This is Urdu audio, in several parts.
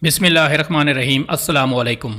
بسم اللہ الرحمن الرحیم۔ السلام علیکم۔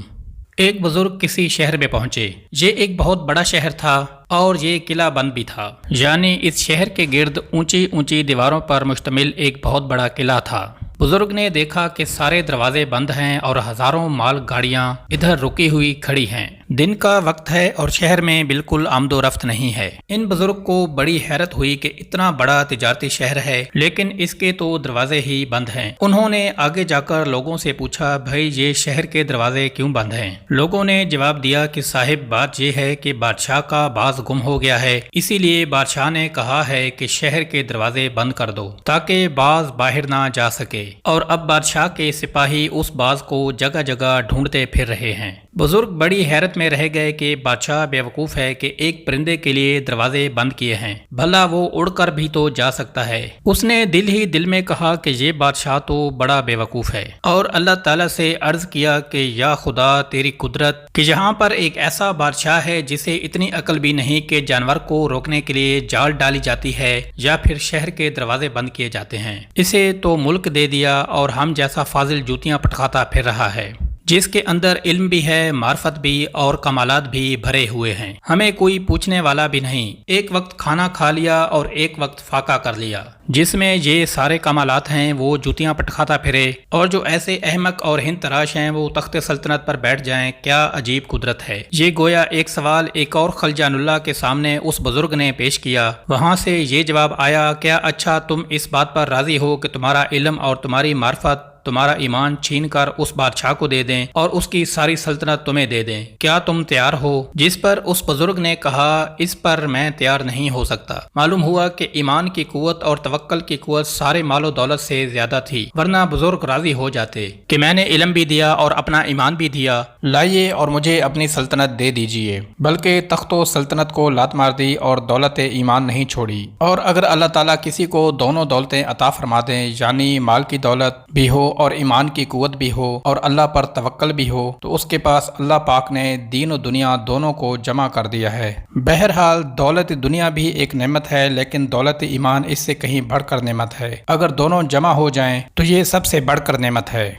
ایک بزرگ کسی شہر میں پہنچے۔ یہ ایک بہت بڑا شہر تھا اور یہ قلعہ بند بھی تھا، یعنی اس شہر کے گرد اونچی اونچی دیواروں پر مشتمل ایک بہت بڑا قلعہ تھا۔ بزرگ نے دیکھا کہ سارے دروازے بند ہیں اور ہزاروں مال گاڑیاں ادھر رکی ہوئی کھڑی ہیں۔ دن کا وقت ہے اور شہر میں بالکل آمد و رفت نہیں ہے۔ ان بزرگ کو بڑی حیرت ہوئی کہ اتنا بڑا تجارتی شہر ہے لیکن اس کے تو دروازے ہی بند ہیں۔ انہوں نے آگے جا کر لوگوں سے پوچھا، بھائی یہ شہر کے دروازے کیوں بند ہیں؟ لوگوں نے جواب دیا کہ صاحب بات یہ ہے کہ بادشاہ کا باز گم ہو گیا ہے، اسی لیے بادشاہ نے کہا ہے کہ شہر کے دروازے بند کر دو تاکہ باز باہر نہ جا سکے، اور اب بادشاہ کے سپاہی اس باز کو جگہ جگہ ڈھونڈتے پھر رہے ہیں۔ بزرگ بڑی حیرت میں رہ گئے کہ بادشاہ بیوقوف ہے کہ ایک پرندے کے لیے دروازے بند کیے ہیں، بھلا وہ اڑ کر بھی تو جا سکتا ہے۔ اس نے دل ہی دل میں کہا کہ یہ بادشاہ تو بڑا بیوقوف ہے، اور اللہ تعالیٰ سے عرض کیا کہ یا خدا تیری قدرت کہ یہاں پر ایک ایسا بادشاہ ہے جسے اتنی عقل بھی نہیں کہ جانور کو روکنے کے لیے جال ڈالی جاتی ہے یا پھر شہر کے دروازے بند کیے جاتے ہیں۔ اسے تو ملک دے دیا اور ہم جیسا فاضل جوتیاں پٹکاتا پھر رہا ہے، جس کے اندر علم بھی ہے، معرفت بھی اور کمالات بھی بھرے ہوئے ہیں۔ ہمیں کوئی پوچھنے والا بھی نہیں، ایک وقت کھانا کھا لیا اور ایک وقت فاقہ کر لیا، جس میں یہ سارے کمالات ہیں وہ جوتیاں پٹکاتا پھرے، اور جو ایسے احمق اور ہند تراش ہیں وہ تخت سلطنت پر بیٹھ جائیں۔ کیا عجیب قدرت ہے! یہ گویا ایک سوال ایک اور خلجان اللہ کے سامنے اس بزرگ نے پیش کیا۔ وہاں سے یہ جواب آیا، کیا اچھا تم اس بات پر راضی ہو کہ تمہارا علم اور تمہاری معرفت، تمہارا ایمان چھین کر اس بادشاہ کو دے دیں اور اس کی ساری سلطنت تمہیں دے دیں؟ کیا تم تیار ہو؟ جس پر اس بزرگ نے کہا، اس پر میں تیار نہیں ہو سکتا۔ معلوم ہوا کہ ایمان کی قوت اور توکل کی قوت سارے مال و دولت سے زیادہ تھی، ورنہ بزرگ راضی ہو جاتے کہ میں نے علم بھی دیا اور اپنا ایمان بھی دیا، لائیے اور مجھے اپنی سلطنت دے دیجیے، بلکہ تخت و سلطنت کو لات مار دی اور دولت ایمان نہیں چھوڑی۔ اور اگر اللہ تعالیٰ کسی کو دونوں دولتیں عطا فرما دیں، یعنی مال کی دولت بھی ہو اور ایمان کی قوت بھی ہو اور اللہ پر توکل بھی ہو، تو اس کے پاس اللہ پاک نے دین و دنیا دونوں کو جمع کر دیا ہے۔ بہرحال دولت دنیا بھی ایک نعمت ہے، لیکن دولت ایمان اس سے کہیں بڑھ کر نعمت ہے۔ اگر دونوں جمع ہو جائیں تو یہ سب سے بڑھ کر نعمت ہے۔